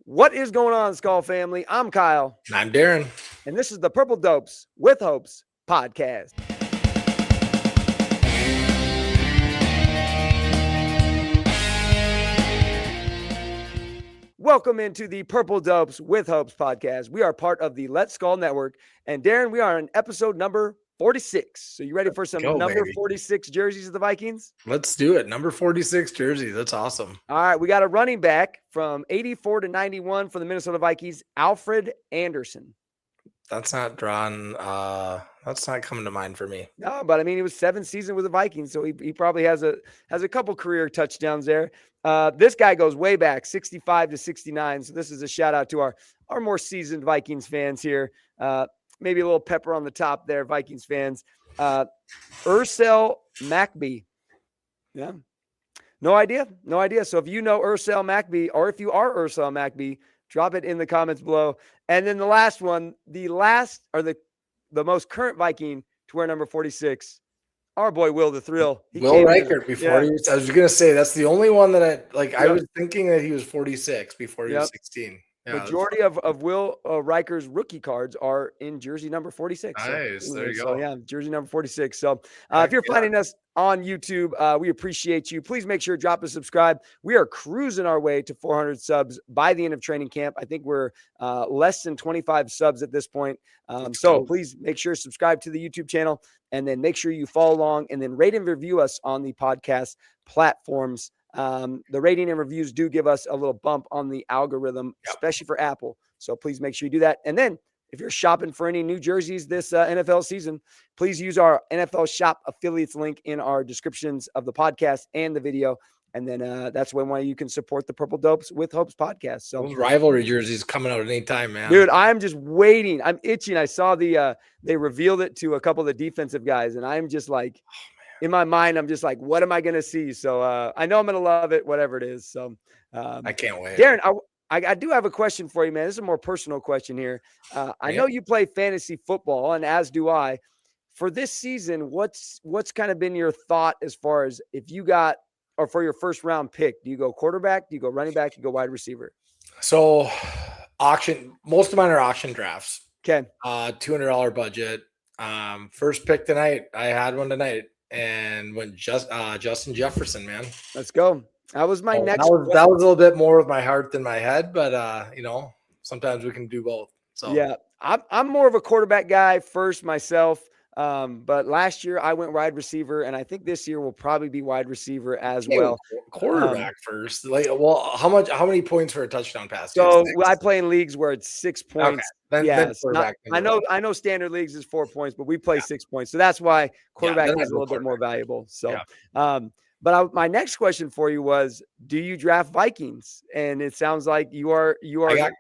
What is going on, Skull family? I'm Kyle. And I'm Darin. And this is the Purple Dopes with Hopes podcast. Welcome into the Purple Dopes with Hopes podcast. We are part of the Let's Skull Network. And Darin, we are on episode number 46. So you ready for some number 46 jerseys of the Vikings? Let's do it. Number 46 jersey. That's awesome. All right. We got a running back from 84 to 91 for the Minnesota Vikings, Alfred Anderson. That's not drawn. That's not coming to mind for me. No, but I mean, he was 7 seasons with the Vikings, so he probably has a couple career touchdowns there. This guy goes way back, 65 to 69. So this is a shout out to our more seasoned Vikings fans here. Maybe a little pepper on the top there, Vikings fans. Ursel McBee. Yeah. No idea. So if you know Ursel McBee, or if you are Ursel McBee, drop it in the comments below. And then the last one, the most current Viking to wear number 46, our boy Will the Thrill. Will Reichert before he was, I was going to say, that's the only one that I was thinking that he was 46 before he was 16. Yeah, majority of Will Reichert's rookie cards are in jersey number 46. Nice. There you go. Yeah, jersey number 46. So if you're finding us on YouTube, we appreciate you. Please make sure to drop a subscribe. We are cruising our way to 400 subs by the end of training camp. I think we're less than 25 subs at this point. So please make sure to subscribe to the YouTube channel, and then make sure you follow along, and then rate and review us on the podcast platforms. The rating and reviews do give us a little bump on the algorithm, especially for Apple. So please make sure you do that. And then if you're shopping for any new jerseys this NFL season, please use our NFL Shop affiliates link in our descriptions of the podcast and the video. And then that's when you can support the Purple Dopes with Hopes podcast. So those rivalry jerseys coming out at any time, man. Dude, I'm just waiting. I'm itching. I saw they revealed it to a couple of the defensive guys, and I'm just like, in my mind, I'm just like, what am I going to see? So I know I'm going to love it, whatever it is. So I can't wait. Darin, I do have a question for you, man. This is a more personal question here. I know you play fantasy football, and as do I. For this season, what's kind of been your thought as far as if you got, or for your first round pick, do you go quarterback? Do you go running back? Do you go wide receiver? So most of mine are auction drafts. Okay. $200 budget. First pick tonight. I had one tonight. And went Justin Jefferson, man. Let's go. That was my next. That was a little bit more with my heart than my head, but sometimes we can do both. So yeah, I'm more of a quarterback guy first myself. But last year I went wide receiver, and I think this year will probably be wide receiver as well. Quarterback first. How many points for a touchdown pass? So I play in leagues where it's 6 points. Okay. I know standard leagues is 4 points, but we play 6 points. So that's why quarterback is a little bit more valuable. So, but my next question for you was, do you draft Vikings? And it sounds like you are. I got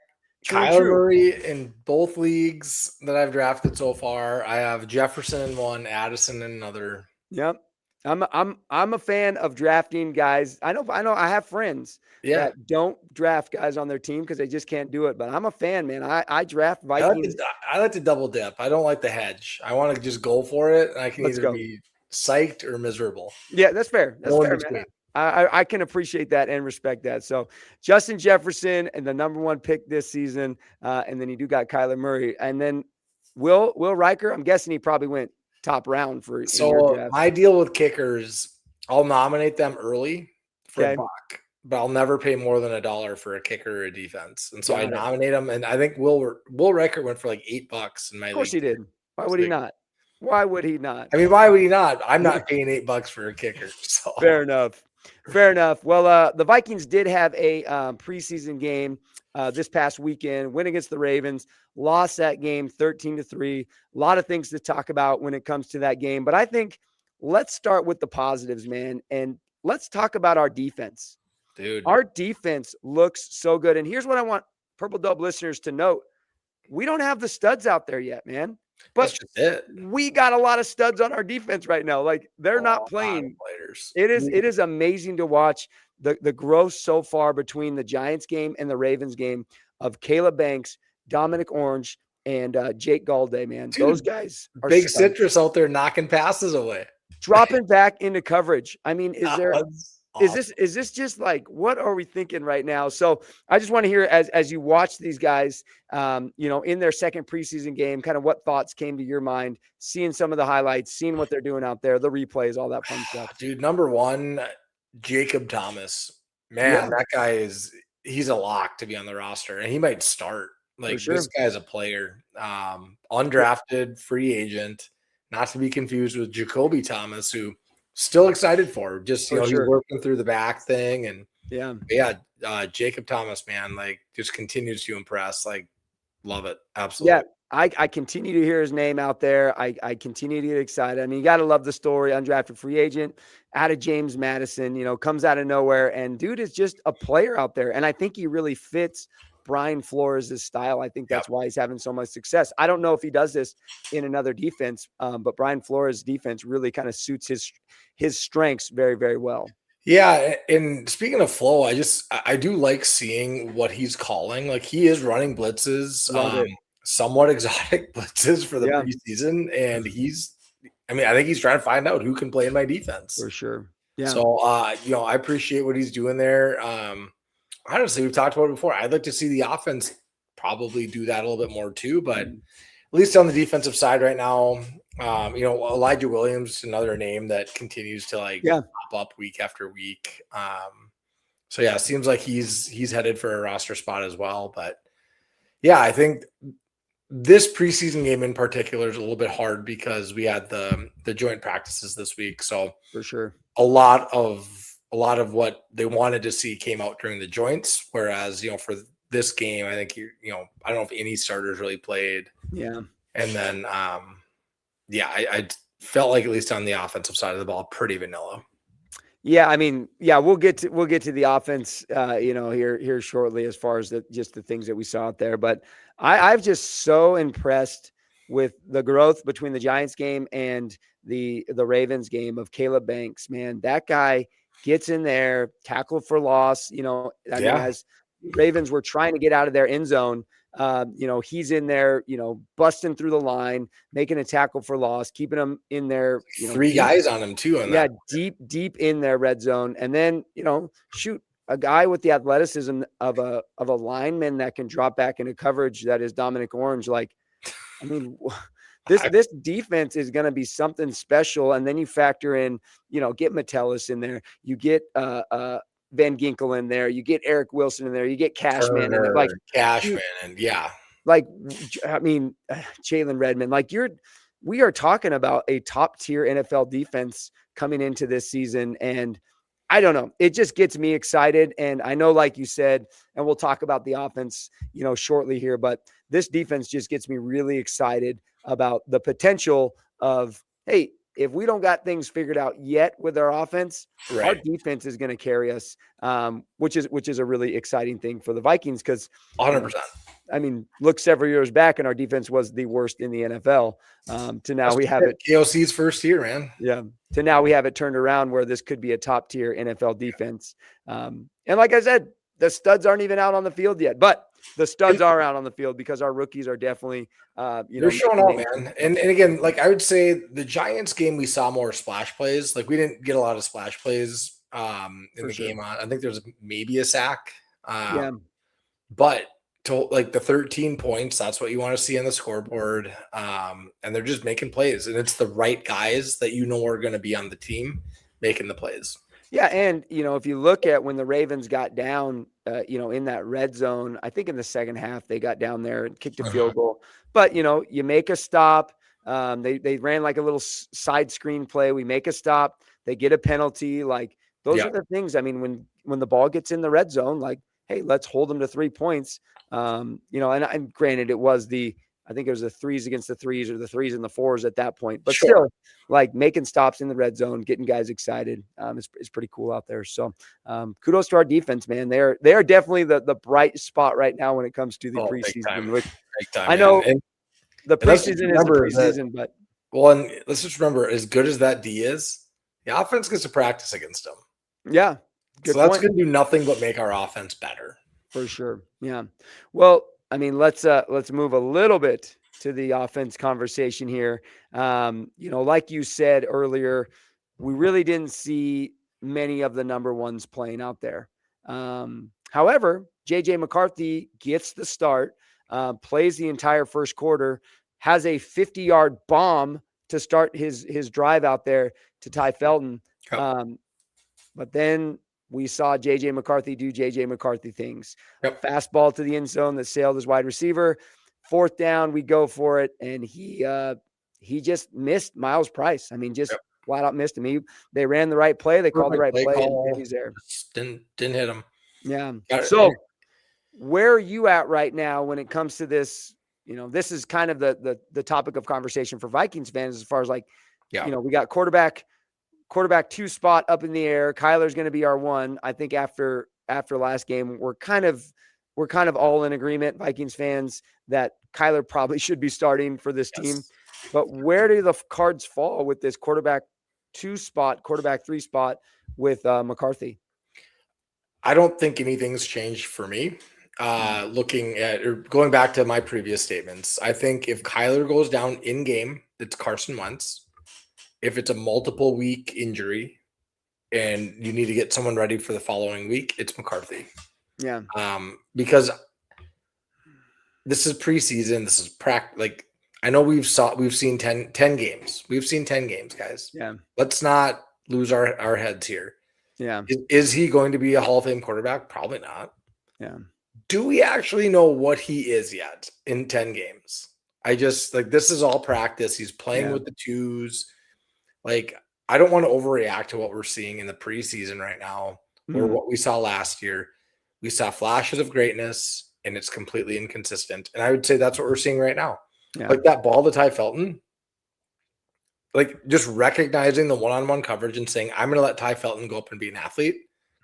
Kyler Murray in both leagues that I've drafted so far. I have Jefferson in one, Addison in another. Yep. I'm a fan of drafting guys. I know I have friends that don't draft guys on their team because they just can't do it. But I'm a fan, man. I draft Vikings. I like to double dip. I don't like the hedge. I want to just go for it. And I can either be psyched or miserable. Yeah, that's fair. That's fair, man. I can appreciate that and respect that. So Justin Jefferson and the number 1 pick this season. And then you do got Kyler Murray. And then Will Reichert, I'm guessing he probably went top round for. So my deal with kickers, I'll nominate them early for a buck, but I'll never pay more than $1 for a kicker or a defense. And so I nominate them. And I think Will Reichert went for like $8 in my league. Of course he did. Why would he not? Why would he not? I mean, why would he not? I'm not paying $8 for a kicker. So fair enough. Well, the Vikings did have a preseason game this past weekend, win against the Ravens, lost that game 13-3. A lot of things to talk about when it comes to that game. But I think let's start with the positives, man. And let's talk about our defense. Dude, our defense looks so good. And here's what I want Purple Dope listeners to note. We don't have the studs out there yet, man. But we got a lot of studs on our defense right now. Like they're not playing. It is amazing to watch the growth so far between the Giants game and the Ravens game of Caleb Banks, Dominic Orange, and Jake Galday, man. Dude, those guys are big citrus out there knocking passes away. Dropping back into coverage. I mean, is there Is this just like, what are we thinking right now? So I just want to hear, as you watch these guys, in their second preseason game, kind of what thoughts came to your mind, seeing some of the highlights, seeing what they're doing out there, the replays, all that fun stuff. Dude, number one, Jacob Thomas. Man, that guy he's a lock to be on the roster, and he might start. Like, this guy's a player. Undrafted, free agent, not to be confused with Jacoby Thomas, who still excited for. Just, he's working through the back thing. And Jacob Thomas, man, like, just continues to impress. Like, love it. Absolutely. Yeah. I continue to hear his name out there. I continue to get excited. I mean, you got to love the story. Undrafted free agent out of James Madison, comes out of nowhere. And dude is just a player out there. And I think he really fits Brian Flores' style. I think that's why he's having so much success. I don't know if he does this in another defense, but Brian Flores' defense really kind of suits his strengths very, very well. Yeah, and speaking of flow, I do like seeing what he's calling. Like, he is running blitzes, somewhat exotic blitzes for the preseason, and I think he's trying to find out who can play in my defense. For sure. Yeah. So, I appreciate what he's doing there. Honestly, we've talked about it before. I'd like to see the offense probably do that a little bit more too, but at least on the defensive side right now, Elijah Williams, another name that continues to pop up week after week. It seems like he's headed for a roster spot as well. But yeah, I think this preseason game in particular is a little bit hard because we had the joint practices this week. So for sure, a lot of what they wanted to see came out during the joints. Whereas, for this game, I think I don't know if any starters really played. Yeah. And then, I felt like, at least on the offensive side of the ball, pretty vanilla. Yeah, I mean, we'll get to the offense, here shortly, as far as just the things that we saw out there. But I've just so impressed with the growth between the Giants game and the Ravens game of Caleb Banks. Man, that guy gets in there, tackle for loss. As Ravens were trying to get out of their end zone, he's in there, busting through the line, making a tackle for loss, keeping them in there. Three guys on him too. Deep in their red zone. And then, shoot, a guy with the athleticism of a lineman that can drop back into coverage that is Dominic Orange. Like, I mean, this defense is going to be something special. And then you factor in, get Metellus in there, you get Van Ginkel in there, you get Eric Wilson in there, you get Cashman in there, Cashman, and Jalen Redmond. We are talking about a top tier NFL defense coming into this season. And I don't know, it just gets me excited. And I know, like you said, and we'll talk about the offense, shortly here, but this defense just gets me really excited about the potential of, hey, if we don't got things figured out yet with our offense, our defense is going to carry us, which is a really exciting thing for the Vikings. Because 100%. Look several years back, and our defense was the worst in the NFL. To now we have it. KOC's first year, man. Yeah. To now we have it turned around where this could be a top tier NFL defense. And like I said, the studs aren't even out on the field yet, but the studs are out on the field because our rookies are definitely, they're showing out, man. And again, I would say the Giants game, we saw more splash plays. We didn't get a lot of splash plays in the game. I think there's maybe a sack. But to the 13 points, that's what you want to see on the scoreboard. And they're just making plays, and it's the right guys that are going to be on the team making the plays. Yeah, and, if you look at when the Ravens got down, in that red zone, I think in the second half they got down there and kicked a field goal. But, you make a stop. They ran a little side screen play. We make a stop. They get a penalty. Those are the things. When the ball gets in the red zone, hey, let's hold them to 3 points. And granted, it was I think it was the 3s against the 3s or the 3s and the 4s at that point. But still, making stops in the red zone, getting guys excited is pretty cool out there. So kudos to our defense, man. They are definitely the bright spot right now when it comes to the preseason. Big time, I know the preseason is the preseason, but and let's just remember, as good as that D is, the offense gets to practice against them. Yeah. So that's going to do nothing but make our offense better. For sure. Yeah. Well, let's move a little bit to the offense conversation here. Like you said earlier, we really didn't see many of the number ones playing out there. However, JJ McCarthy gets the start, plays the entire first quarter, has a 50-yard bomb to start his drive out there to Ty Felton. But then we saw JJ McCarthy do JJ McCarthy things. Fastball to the end zone that sailed his wide receiver. 4th down, we go for it, and he just missed Miles Price. I mean, just flat out missed him. They ran the right play. They called the right play, and he's there. Didn't hit him. Yeah. So where are you at right now when it comes to this? This is kind of the topic of conversation for Vikings fans as far as like, we got quarterback 2 spot up in the air. Kyler's going to be our 1. I think after last game, we're kind of all in agreement, Vikings fans, that Kyler probably should be starting for this team. But where do the cards fall with this quarterback 2 spot, quarterback 3 spot with McCarthy? I don't think anything's changed for me. Looking at or going back to my previous statements, I think if Kyler goes down in game, it's Carson Wentz. If it's a multiple week injury and you need to get someone ready for the following week, it's McCarthy. Yeah. Because this is preseason. This is I know we've seen 10 games. We've seen 10 games, guys. Yeah. Let's not lose our heads here. Yeah. Is he going to be a Hall of Fame quarterback? Probably not. Yeah. Do we actually know what he is yet in 10 games? I just this is all practice. He's playing with the 2s. I don't want to overreact to what we're seeing in the preseason right now or what we saw last year. We saw flashes of greatness and it's completely inconsistent. And I would say that's what we're seeing right now. Yeah. That ball to Ty Felton, just recognizing the one-on-one coverage and saying, I'm going to let Ty Felton go up and be an athlete.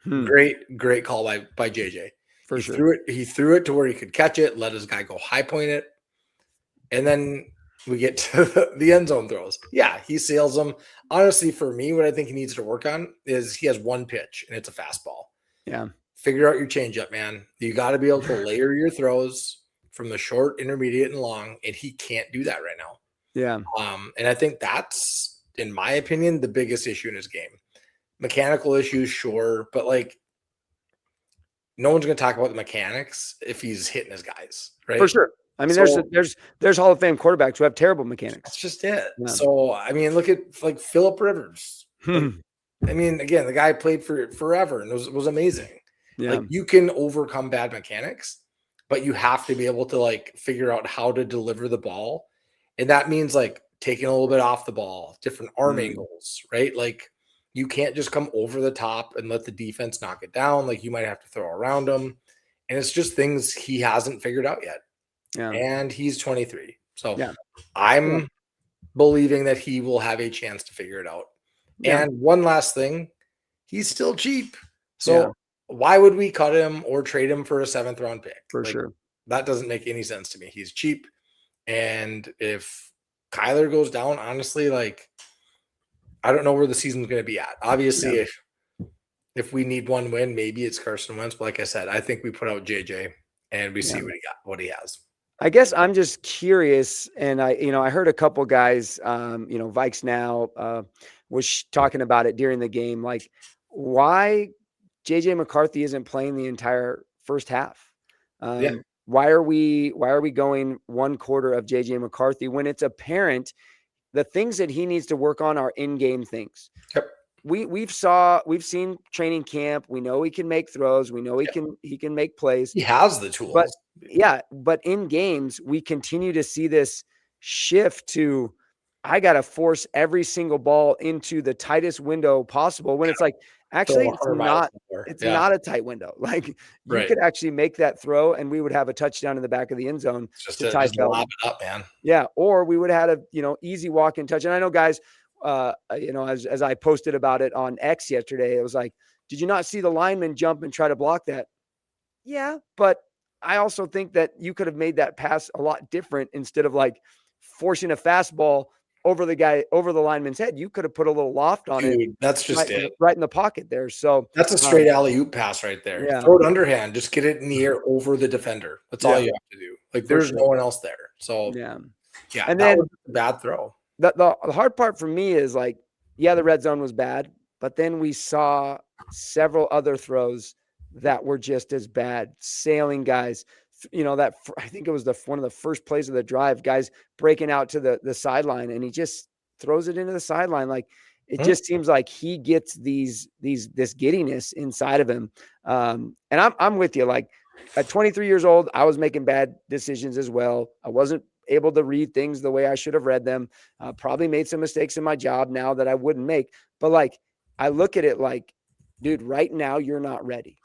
Great call by JJ. For sure. He threw it to where he could catch it, let his guy go high point it. And then we get to the end zone throws. Yeah, he sails them. Honestly, for me, what I think he needs to work on is he has 1 pitch and it's a fastball. Yeah. Figure out your changeup, man. You got to be able to layer your throws from the short, intermediate, and long, and he can't do that right now. Yeah. And I think that's, in my opinion, the biggest issue in his game. Mechanical issues, sure, but no one's going to talk about the mechanics if he's hitting his guys, right? For sure. I mean, there's Hall of Fame quarterbacks who have terrible mechanics. That's just it. Yeah. So, I mean, look at Phillip Rivers. I mean, again, the guy played for forever and was amazing. Yeah. You can overcome bad mechanics, but you have to be able to figure out how to deliver the ball. And that means taking a little bit off the ball, different arm angles, right? You can't just come over the top and let the defense knock it down. You might have to throw around him. And it's just things he hasn't figured out yet. Yeah. And he's 23. So I'm believing that he will have a chance to figure it out. Yeah. And one last thing, he's still cheap. So why would we cut him or trade him for a 7th round pick? For sure. That doesn't make any sense to me. He's cheap. And if Kyler goes down, honestly, I don't know where the season's going to be at. Obviously, if we need 1 win, maybe it's Carson Wentz. But like I said, I think we put out JJ and we see what he has. I guess I'm just curious, and I heard a couple guys, Vikes Now was talking about it during the game, why JJ McCarthy isn't playing the entire first half. Why are we going 1 quarter of JJ McCarthy when it's apparent the things that he needs to work on are in-game things? Yep. We've seen training camp. We know he can make throws. We know he can make plays. He has the tools. But in games, we continue to see this shift to, I got to force every single ball into the tightest window possible when it's actually it's not a tight window. You could actually make that throw and we would have a touchdown in the back of the end zone. Just lob it up, man. Yeah. Or we would have had a, easy walk in touch. And I know guys, as I posted about it on X yesterday, it was did you not see the lineman jump and try to block that? Yeah. But I also think that you could have made that pass a lot different instead of forcing a fastball over the lineman's head. You could have put a little loft on it. That's just right in the pocket there. So that's a straight alley-oop pass right there. Yeah. Throw it underhand, just get it in the air over the defender. That's all you have to do. There's no one else there. So yeah. And then bad throw. The hard part for me is the red zone was bad, but then we saw several other throws that were just as bad. Sailing guys, that I think it was one of the first plays of the drive, guys breaking out to the sideline, and he just throws it into the sideline. Like, it just seems like he gets this giddiness inside of him. And I'm with you. Like, at 23 years old, I was making bad decisions as well. I wasn't able to read things the way I should have read them. Probably made some mistakes in my job now that I wouldn't make. But like, I look at it like, dude, right now you're not ready.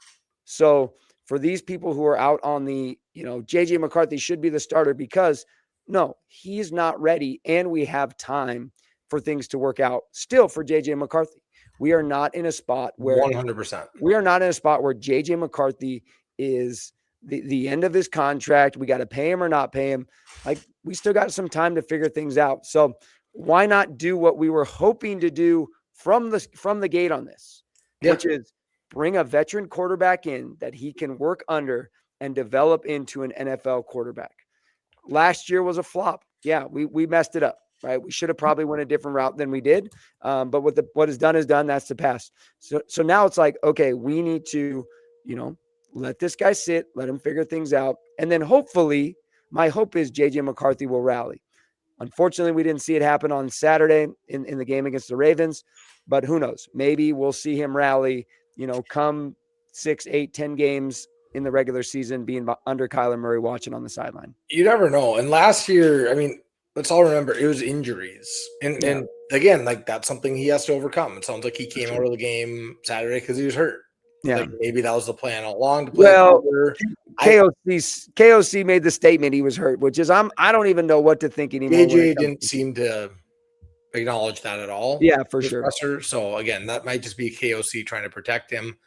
So for these people who are out on the, JJ McCarthy should be the starter, because no, he's not ready. And we have time for things to work out still for JJ McCarthy. We are not in a spot where 100%. We are not in a spot where JJ McCarthy is the end of his contract. We got to pay him or not pay him. Like, we still got some time to figure things out. So why not do what we were hoping to do from the gate on this, which is bring a veteran quarterback in that he can work under and develop into an NFL quarterback. Last year was a flop. Yeah, we messed it up, right? We should have probably went a different route than we did. But what is done is done. That's the past. So now it's like, okay, we need to, let this guy sit, let him figure things out. And then hopefully, my hope is JJ McCarthy will rally. Unfortunately, we didn't see it happen on Saturday in the game against the Ravens, but who knows? Maybe we'll see him rally, come 6, 8, 10 games in the regular season, being under Kyler Murray, watching on the sideline. You never know. And last year, I mean, let's all remember, it was injuries. And again, like, that's something he has to overcome. It sounds like he came out of the game Saturday because he was hurt. Yeah. Like, maybe that was the plan all along to play. Well, KOC made the statement he was hurt, which is I don't even know what to think anymore. AJ didn't seem to acknowledge that at all. Yeah, for sure. So again, that might just be KOC trying to protect him.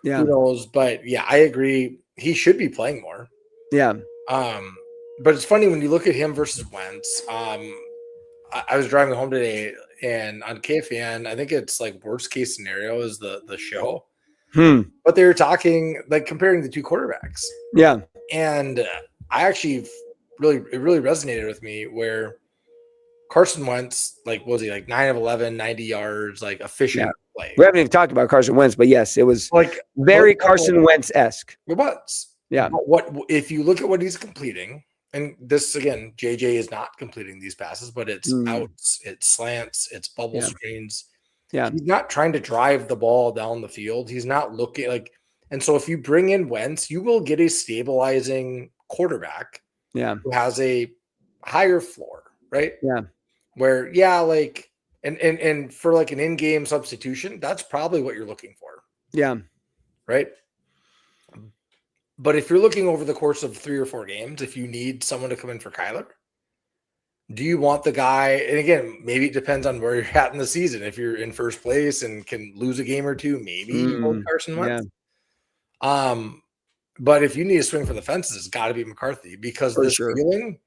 Yeah. Who knows? But yeah, I agree. He should be playing more. Yeah. But it's funny when you look at him versus Wentz. I was driving home today, and on KFAN, I think it's like worst case scenario is the show. But they were talking, like, comparing the two quarterbacks. Yeah. And I actually it really resonated with me where Carson Wentz, like, was he like 9 of 11, 90 yards, like, efficient play. We haven't even talked about Carson Wentz, but yes, it was like very Carson Wentz-esque. It was. Yeah. But what if you look at what he's completing, and this, again, JJ is not completing these passes, but it's outs, it's slants, it's bubble screens. Yeah. He's not trying to drive the ball down the field. He's not looking like, and so if you bring in Wentz, you will get a stabilizing quarterback who has a higher floor, right? Yeah. Where, like, and for like an in-game substitution, that's probably what you're looking for. Yeah. Right. But if you're looking over the course of 3 or 4 games, if you need someone to come in for Kyler, do you want the guy? And again, maybe it depends on where you're at in the season. If you're in first place and can lose a game or two, maybe you go Carson Wentz. Yeah. But if you need to swing for the fences, it's got to be McCarthy, because this feeling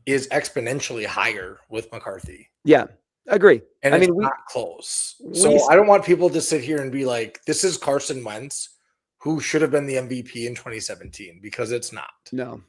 is exponentially higher with McCarthy. Yeah, agree. And I mean, it's not close. So I don't want people to sit here and be like, this is Carson Wentz, who should have been the MVP in 2017, because it's not. No.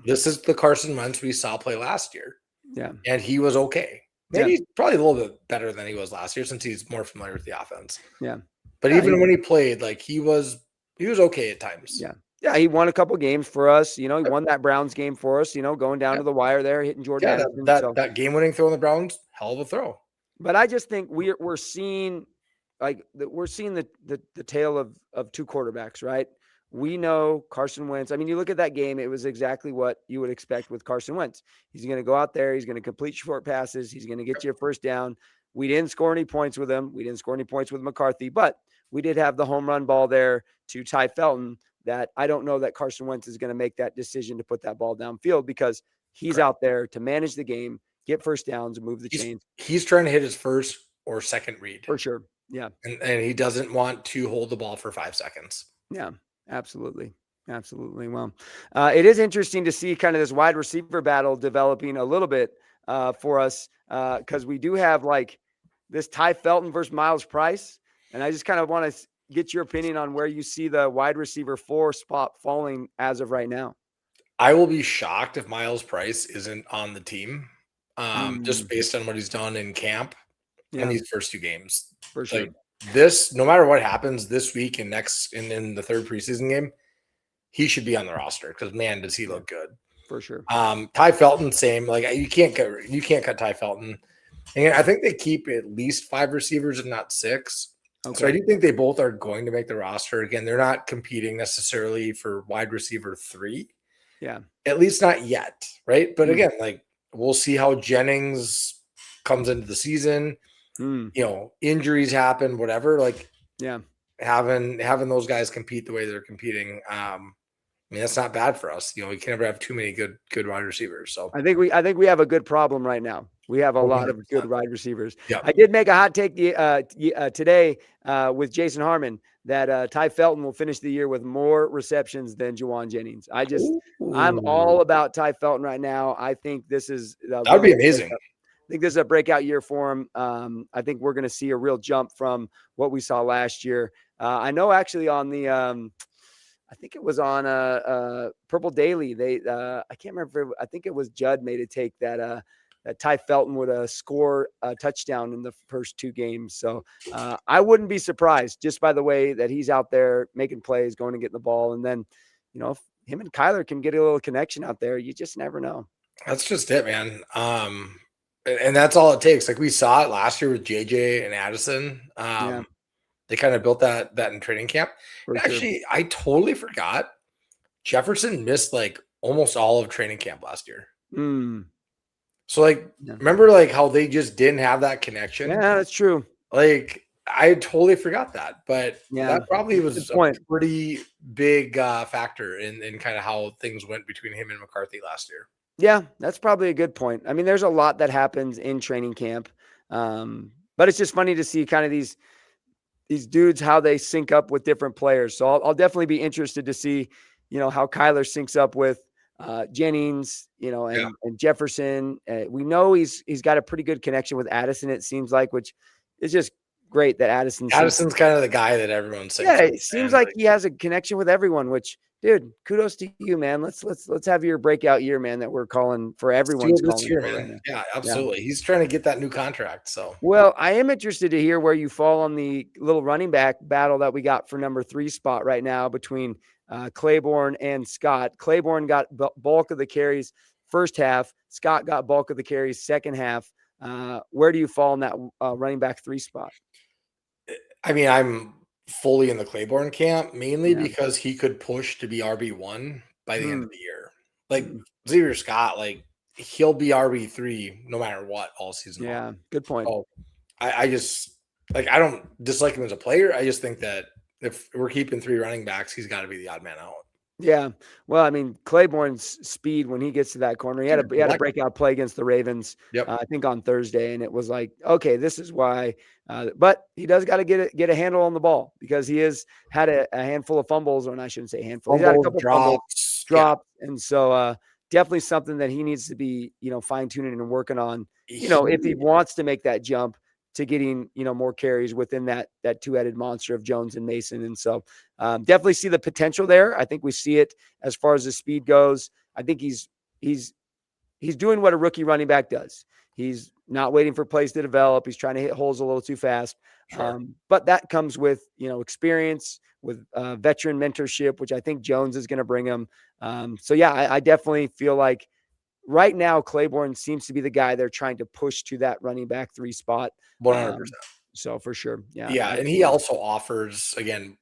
This is the Carson Wentz we saw play last year. Yeah. And he was okay. Maybe he's probably a little bit better than he was last year, since he's more familiar with the offense. Yeah. But even when he played, like, he was okay at times. Yeah. Yeah, he won a couple games for us. He won that Browns game for us, going down to the wire there, hitting Jordan. That game-winning throw in the Browns, hell of a throw. But I just think we're seeing the tale of two quarterbacks, right? We know Carson Wentz. I mean, you look at that game, it was exactly what you would expect with Carson Wentz. He's going to go out there. He's going to complete short passes. He's going to get you a first down. We didn't score any points with him. We didn't score any points with McCarthy, but we did have the home run ball there to Ty Felton that I don't know that Carson Wentz is going to make that decision to put that ball downfield, because he's out there to manage the game, get first downs, and move the chains. He's trying to hit his first or second read. For sure. Yeah. And he doesn't want to hold the ball for 5 seconds. Yeah. Absolutely. Well, it is interesting to see kind of this wide receiver battle developing a little bit for us, because we do have like this Ty Felton versus Miles Price. And I just kind of want to get your opinion on where you see the wide receiver 4 spot falling as of right now. I will be shocked if Miles Price isn't on the team, just based on what he's done in camp in these first 2 games. For sure. Like, no matter what happens this week and next in the third preseason game, he should be on the roster because man, does he look good. For sure. Ty Felton, same. Like you can't cut Ty Felton. And I think they keep at least 5 receivers, if not 6. Okay. So I do think they both are going to make the roster. Again, they're not competing necessarily for wide receiver 3. Yeah. At least not yet, right? But again, like we'll see how Jennings comes into the season. You know, injuries happen, whatever. Like, yeah, having those guys compete the way they're competing. I mean, that's not bad for us. You know, we can never have too many good wide receivers. So I think we have a good problem right now. We have a 100%. Lot of good wide receivers. Yep. I did make a hot take today with Jason Harmon that Ty Felton will finish the year with more receptions than Juwan Jennings. I'm all about Ty Felton right now. I think this is that would be amazing. I think this is a breakout year for him. I think we're going to see a real jump from what we saw last year. I know actually on the I think it was on Purple Daily. They I can't remember. I think it was Judd made a take that Ty Felton would score a touchdown in the first 2 games. So I wouldn't be surprised just by the way that he's out there making plays, going and getting the ball. And then, you know, if him and Kyler can get a little connection out there, you just never know. That's just it, man. And that's all it takes. Like we saw it last year with JJ and Addison. They kind of built that in training camp. Actually, I totally forgot. Jefferson missed like almost all of training camp last year. So like, remember like how they just didn't have that connection? Yeah, that's true. Like I totally forgot that, but that probably was a pretty big factor in kind of how things went between him and McCarthy last year. Yeah, that's probably a good point. I mean, there's a lot that happens in training camp, but it's just funny to see kind of these dudes, how they sync up with different players. So I'll definitely be interested to see, you know, how Kyler syncs up with Jennings, you know, and Jefferson. We know he's got a pretty good connection with Addison, it seems like, which is just great that Addison's kind of the guy that everyone's saying. Yeah, it seems like he has a connection with everyone, which, dude, kudos to you, man. Let's have your breakout year, man, that we're calling for everyone's calling year, man. Right, yeah, absolutely. Yeah. He's trying to get that new contract. So well, I am interested to hear where you fall on the little running back battle that we got for number 3 spot right now between Claiborne and Scott. Claiborne got bulk of the carries first half. Scott got bulk of the carries second half. Where do you fall in that running back 3 spot? I mean, I'm fully in the Claiborne camp, mainly because he could push to be RB1 by the end of the year. Like Xavier Scott, like he'll be RB3 no matter what all season long. Yeah, good point. So I just like, I don't dislike him as a player. I just think that if we're keeping 3 running backs, he's got to be the odd man out. Yeah. Well, I mean, Claiborne's speed when he gets to that corner, he had a breakout play against the Ravens, I think on Thursday. And it was like, okay, this is why, but he does got to get a handle on the ball because he has had a handful of fumbles, or I shouldn't say handful. He's had a couple drops. And so, definitely something that he needs to be, you know, fine tuning and working on, you know, if he wants to make that jump to getting, you know, more carries within that 2-headed monster of Jones and Mason. And so definitely see the potential there. I think we see it as far as the speed goes. I think he's doing what a rookie running back does. He's not waiting for plays to develop. He's trying to hit holes a little too fast. Sure. But that comes with, you know, experience, with veteran mentorship, which I think Jones is going to bring him. So yeah, I definitely feel like right now, Claiborne seems to be the guy they're trying to push to that running back 3 spot. 100%. So for sure. Yeah. Yeah. And he also offers, again,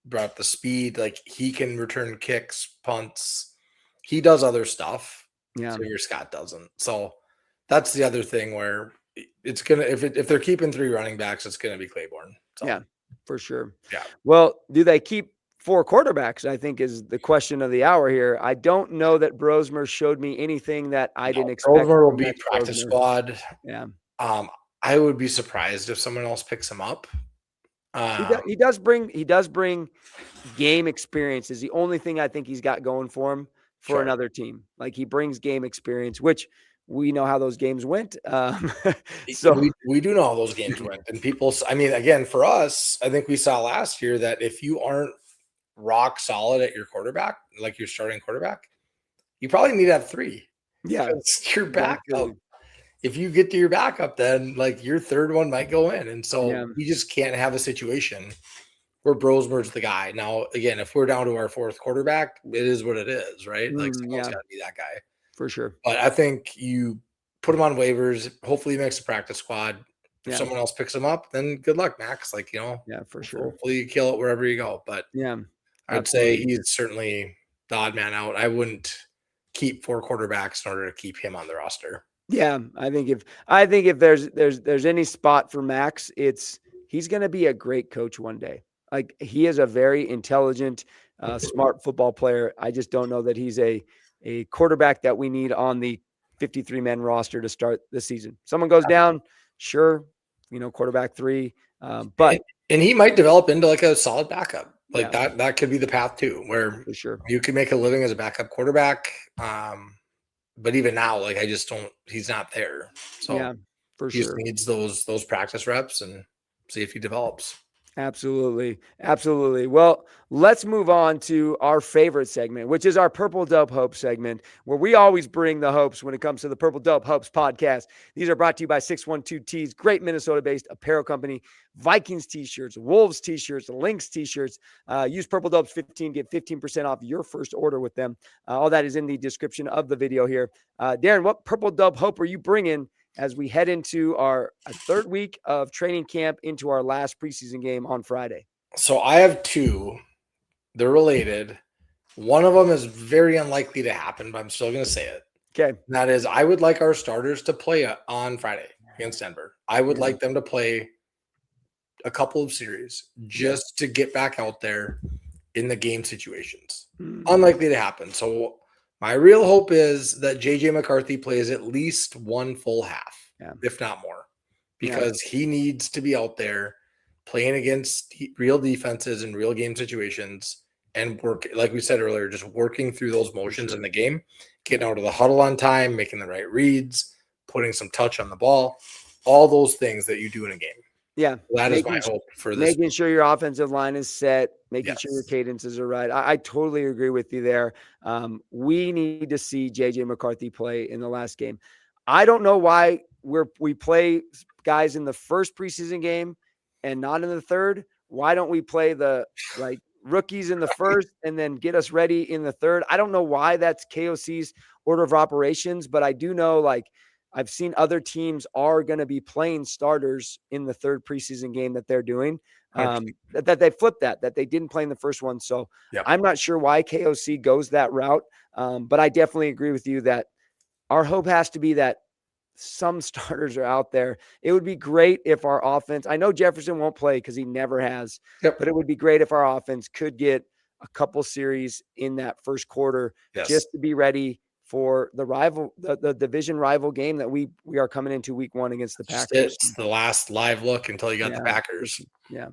brought up the speed. Like he can return kicks, punts. He does other stuff. Yeah. Xavier Scott doesn't. So that's the other thing where it's going to, if they're keeping 3 running backs, it's going to be Claiborne. So. Yeah, for sure. Yeah. Well, do they keep 4 quarterbacks, I think, is the question of the hour here. I don't know that Brosmer showed me anything that I didn't expect. Brosmer will be practice squad. Yeah. I would be surprised if someone else picks him up. He does bring game experience is the only thing I think he's got going for him for another team. Like he brings game experience, which we know how those games went. So we do know how those games went. And people, I mean, again, for us, I think we saw last year that if you aren't rock solid at your quarterback, like your starting quarterback, you probably need to have 3. Yeah. Your backup if you get to your backup, then like your third one might go in. And so we just can't have a situation where Brosmer's the guy. Now, again, if we're down to our fourth quarterback, it is what it is, right? Like someone's got to be that guy. For sure. But I think you put him on waivers. Hopefully he makes a practice squad. If someone else picks him up, then good luck, Max. Like, for sure. Hopefully you kill it wherever you go. But I'd say he's certainly the odd man out. I wouldn't keep 4 quarterbacks in order to keep him on the roster. Yeah, I think if there's any spot for Max, he's going to be a great coach one day. Like he is a very intelligent, smart football player. I just don't know that he's a quarterback that we need on the 53-man roster to start the season. Someone goes down, sure, quarterback 3, but he might develop into like a solid backup. Like that could be the path too, where for sure you can make a living as a backup quarterback. But even now, like I just don't. He's not there. So for he just needs those practice reps and see if he develops. Absolutely. Well, let's move on to our favorite segment, which is our Purple Dope Hope segment, where we always bring the hopes when it comes to the Purple Dope Hopes podcast. These are brought to you by 612Tees, great Minnesota-based apparel company, Vikings t-shirts, Wolves t-shirts, Lynx t-shirts. Use Purple Dopes 15, get 15% off your first order with them. All that is in the description of the video here. Darin, what Purple Dope Hope are you bringing as we head into our third week of training camp into our last preseason game on Friday? So I have 2. They're related. One of them is very unlikely to happen, but I'm still going to say it. Okay. And that is, I would like our starters to play on Friday against Denver. I would like them to play a couple of series just to get back out there in the game situations. Unlikely to happen. So my real hope is that JJ McCarthy plays at least one full half, if not more, because he needs to be out there playing against real defenses and real game situations and work, like we said earlier, just working through those motions in the game, getting out of the huddle on time, making the right reads, putting some touch on the ball, all those things that you do in a game. Yeah. That is my hope for this. Making sure your offensive line is set, making sure your cadences are right. I totally agree with you there. We need to see JJ McCarthy play in the last game. I don't know why we play guys in the first preseason game and not in the third. Why don't we play the rookies in the first and then get us ready in the third? I don't know why that's KOC's order of operations, but I do know I've seen other teams are going to be playing starters in the third preseason game that they're doing, that they flipped that they didn't play in the first one. So I'm not sure why KOC goes that route. But I definitely agree with you that our hope has to be that some starters are out there. It would be great if our offense, I know Jefferson won't play because he never has, but it would be great if our offense could get a couple series in that first quarter just to be ready for the division rival game that we are coming into week 1 against the Packers. It's the last live look until you got the Packers. Yeah.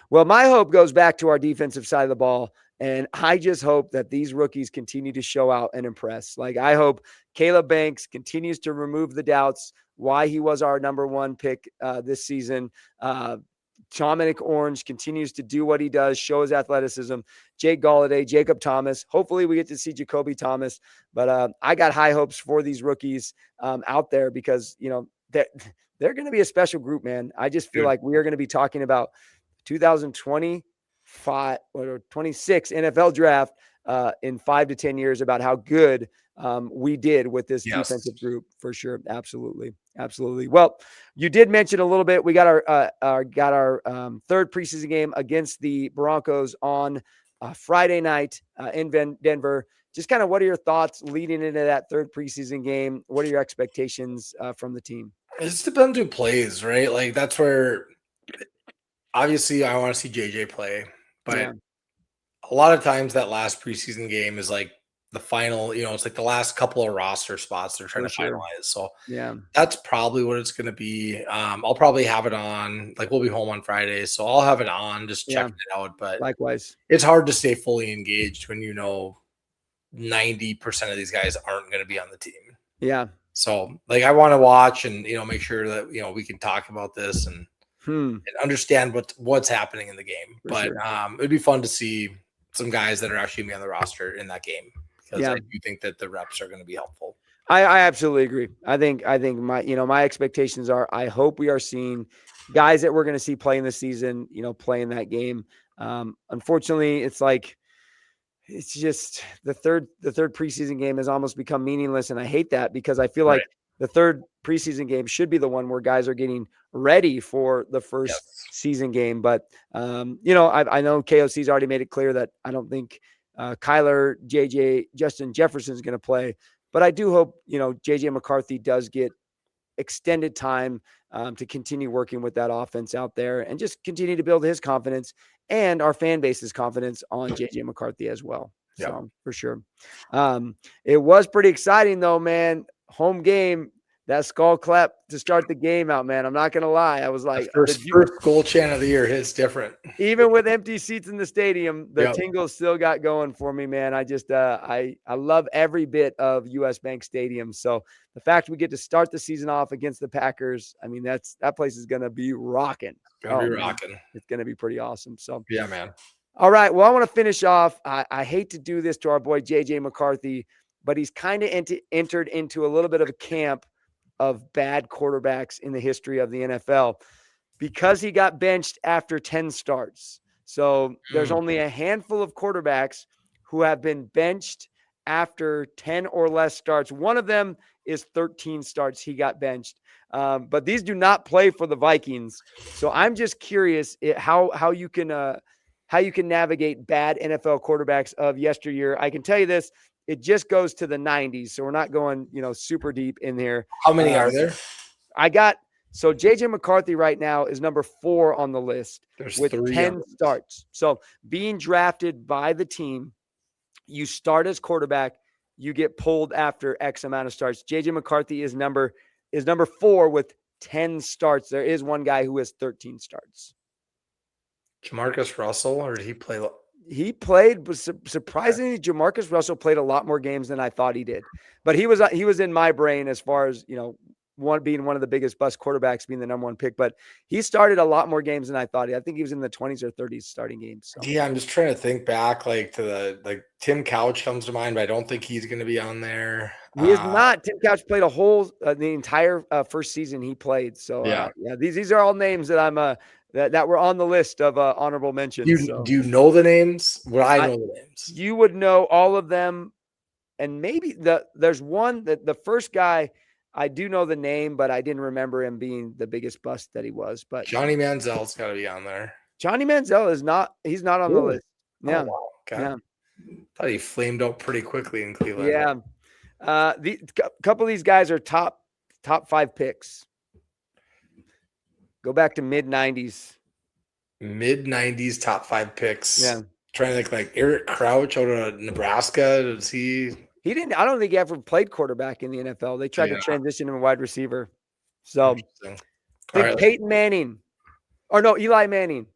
Well, my hope goes back to our defensive side of the ball. And I just hope that these rookies continue to show out and impress. I hope Caleb Banks continues to remove the doubts why he was our number 1 pick this season. Dominic Orange continues to do what he does, show his athleticism. Jake Galladay, Jacob Thomas. Hopefully we get to see Jacoby Thomas. But I got high hopes for these rookies out there because, they're going to be a special group, man. I just feel like we are going to be talking about 2025 or 26 NFL draft in 5 to 10 years about how good we did with this defensive group for sure. Absolutely. Well, you did mention a little bit. We got our third preseason game against the Broncos on Friday night in Denver. Just kind of what are your thoughts leading into that third preseason game? What are your expectations from the team? It just depends who plays, right? That's where obviously I want to see JJ play, but a lot of times that last preseason game is the final, it's the last couple of roster spots they're trying to finalize. So that's probably what it's going to be. I'll probably have it on, we'll be home on Friday. So I'll have it on, just checking it out. But likewise, it's hard to stay fully engaged when 90% of these guys aren't going to be on the team. Yeah. So I want to watch and, make sure that, we can talk about this and understand what's happening in the game. But it'd be fun to see some guys that are actually going to be on the roster in that game. Because I do think that the reps are going to be helpful. I absolutely agree. I think my expectations are, I hope we are seeing guys that we're going to see playing this season, play in that game. Unfortunately, it's just the third preseason game has almost become meaningless, and I hate that because I feel Right. like the third preseason game should be the one where guys are getting ready for the first season game. But I know KOC's already made it clear that I don't think Kyler, JJ, Justin Jefferson is going to play, but I do hope JJ McCarthy does get extended time to continue working with that offense out there and just continue to build his confidence and our fan base's confidence on JJ McCarthy as well. So for sure. It was pretty exciting though, man. Home game, that skull clap to start the game out, man. I'm not going to lie. I was like, first goal chant of the year hits different. Even with empty seats in the stadium, the tingles still got going for me, man. I just, I love every bit of US Bank Stadium. So the fact we get to start the season off against the Packers, I mean, that place is going to be rocking. It's going to be pretty awesome. So yeah, man. All right. Well, I want to finish off. I hate to do this to our boy, JJ McCarthy, but he's kind of entered into a little bit of a camp of bad quarterbacks in the history of the NFL because he got benched after 10 starts. So there's only a handful of quarterbacks who have been benched after 10 or less starts. One of them is 13 starts. He got benched. But these do not play for the Vikings. So I'm just curious how you can navigate bad NFL quarterbacks of yesteryear. I can tell you this. It just goes to the 90s. So we're not going, super deep in here. How many are there? So JJ McCarthy right now is number 4 on the list with 10 starts. So being drafted by the team, you start as quarterback, you get pulled after X amount of starts. JJ McCarthy is number 4 with 10 starts. There is one guy who has 13 starts. Jamarcus Russell, or did he play? He played, but surprisingly, Jamarcus Russell played a lot more games than I thought he did. But he was in my brain as far as, being one of the biggest bust quarterbacks, being the number 1 pick. But he started a lot more games than I thought. I think he was in the 20s or 30s starting games. So. Yeah, I'm just trying to think back, to Tim Couch comes to mind, but I don't think he's going to be on there. He is not. Tim Couch played the entire first season he played. So these are all names that I'm that were on the list of honorable mentions. Do you know the names? Well, I know the names. You would know all of them, and maybe there's one that the first guy I do know the name, but I didn't remember him being the biggest bust that he was. But Johnny Manziel's got to be on there. Johnny Manziel is not. He's not on the list. Yeah. Oh, wow. Okay. Yeah. Thought he flamed out pretty quickly in Cleveland. Yeah. The couple of these guys are top 5 picks. Go back to mid-90s. Mid-90s top 5 picks. Yeah. Trying to think like Eric Crouch out of Nebraska. Does he? He didn't. I don't think he ever played quarterback in the NFL. They tried to transition him to wide receiver. So Peyton Manning. Or no, Eli Manning.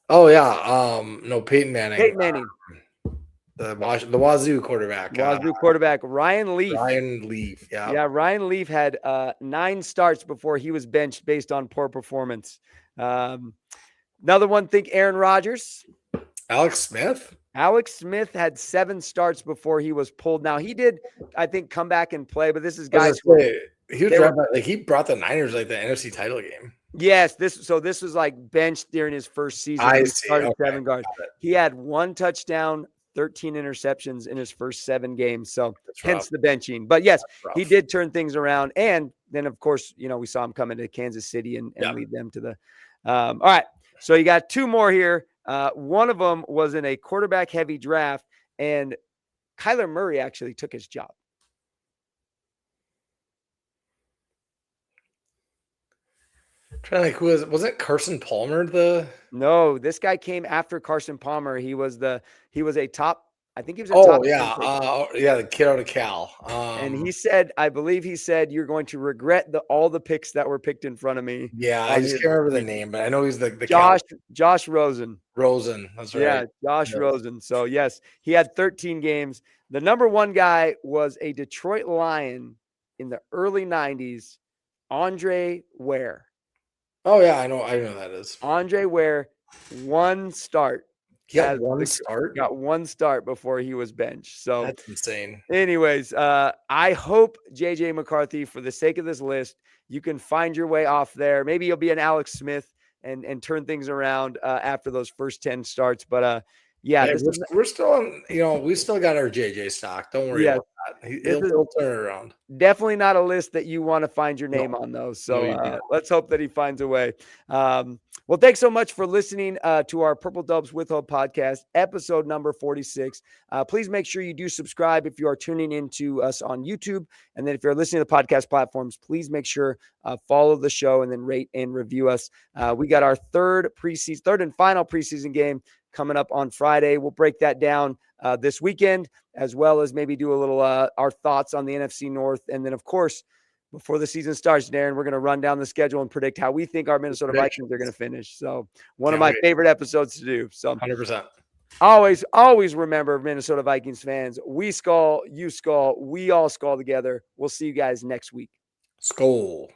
Oh yeah. No, Peyton Manning. Peyton Manning. The Wazoo quarterback. Wazoo quarterback, Ryan Leaf. Yeah. Yeah, Ryan Leaf had 9 starts before he was benched based on poor performance. Another one, think Aaron Rodgers. Alex Smith had 7 starts before he was pulled. Now, he did, I think, come back and play, but this is guys. He brought the Niners the NFC title game. Yes, this was benched during his first season. I he see. Started 7 guards. He had 1 touchdown, 13 interceptions in his first 7 games. So hence the benching. But yes, he did turn things around. And then, of course, we saw him come into Kansas City and lead them to the all right. So you got 2 more here. One of them was in a quarterback heavy draft, and Kyler Murray actually took his job. Trying to think who was it Carson Palmer? No, this guy came after Carson Palmer. He was a top. I think he was a top. Oh yeah, the kid out of Cal. And he said, I believe he said, you're going to regret all the picks that were picked in front of me. Yeah, I just can't remember the name, but I know he's the Josh Rosen. Rosen, that's right. Yeah, Josh Rosen. So yes, he had 13 games. The number 1 guy was a Detroit Lion in the early 90s, Andre Ware. Oh yeah, I know that is. Andre Ware, 1 start. He got one start? Got one start before he was benched. So that's insane. Anyways, I hope JJ McCarthy, for the sake of this list, you can find your way off there. Maybe you'll be an Alex Smith and turn things around after those first 10 starts. But yeah, hey, we're still on, we still got our JJ stock. Don't worry about that. He'll turn it around. Definitely not a list that you want to find your name on, though. So let's hope that he finds a way. Well, thanks so much for listening to our Purple Dubs with Hope podcast, episode number 46. Please make sure you do subscribe if you are tuning into us on YouTube. And then if you're listening to the podcast platforms, please make sure follow the show and then rate and review us. We got our third and final preseason game coming up on Friday. We'll break that down this weekend, as well as maybe do a little our thoughts on the NFC North. And then, of course, before the season starts, Darin, we're going to run down the schedule and predict how we think our Minnesota Vikings are going to finish. So one of my favorite episodes to do. So 100%. Always remember, Minnesota Vikings fans, we skull, you skull, we all skull together. We'll see you guys next week. Skull.